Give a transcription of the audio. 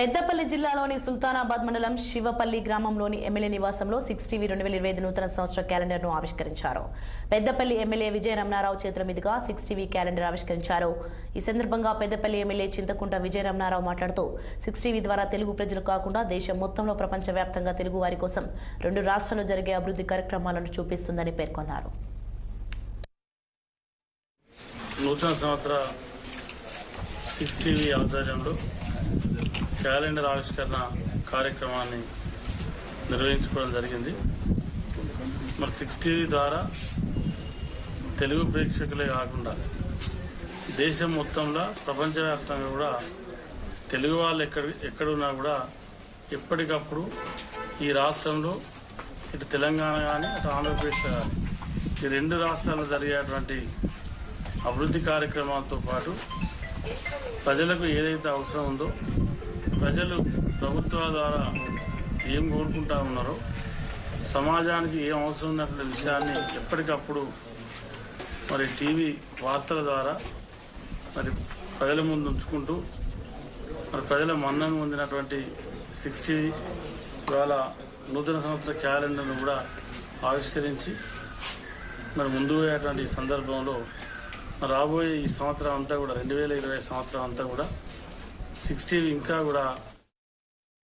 పెద్దపల్లి జిల్లాలోని సుల్తానాబాద్ మండలం శివపల్లి గ్రామంలోని ఎమ్మెల్యే నివాసంలో 6TV 2025 నూతన సంవత్సర క్యాలెండర్ను ఆవిష్కరించారు. పెద్దపల్లి ఎమ్మెల్యే విజయ రమణారావు చేతుల మీదుగా 6TV క్యాలెండర్ ఆవిష్కరించారు. ఈ సందర్భంగా పెద్దపల్లి ఎమ్మెల్యే చింతకుంట విజయ రమణారావు మాట్లాడుతూ 6TV ద్వారా తెలుగు ప్రజలు కాకుండా దేశం మొత్తంలో ప్రపంచవ్యాప్తంగా తెలుగు వారి కోసం 2 రాష్ట్రాల్లో జరిగే అభివృద్ధి కార్యక్రమాలను చూపిస్తుందని పేర్కొన్నారు. నూతన సంవత్సర 6TV ఆధ్వర్యంలో క్యాలెండర్ ఆవిష్కరణ కార్యక్రమాన్ని నిర్వహించుకోవడం జరిగింది. మరి 6TV ద్వారా తెలుగు ప్రేక్షకులే కాకుండా దేశం మొత్తంలో ప్రపంచవ్యాప్తంగా కూడా తెలుగు వాళ్ళు ఎక్కడున్నా కూడా ఎప్పటికప్పుడు ఈ రాష్ట్రంలో ఇటు తెలంగాణ కానీ అటు ఆంధ్రప్రదేశ్ కానీ ఈ 2 రాష్ట్రాల్లో జరిగేటువంటి అభివృద్ధి కార్యక్రమాలతో పాటు ప్రజలకు ఏదైతే అవసరం ఉందో ప్రజలు ప్రభుత్వాల ద్వారా ఏం కోరుకుంటా ఉన్నారో సమాజానికి ఏం అవసరం ఉన్నటువంటి విషయాన్ని ఎప్పటికప్పుడు మరి టీవీ వార్తల ద్వారా మరి ప్రజల ముందు ఉంచుకుంటూ మరి ప్రజల మన్నను పొందినటువంటి 6TV ఇవాళ నూతన సంవత్సర క్యాలెండర్ను కూడా ఆవిష్కరించి మరి ముందు పోయేటువంటి సందర్భంలో రాబోయే ఈ సంవత్సరం అంతా కూడా 2020 సంవత్సరం అంతా కూడా 6TV ఇంకా కూడా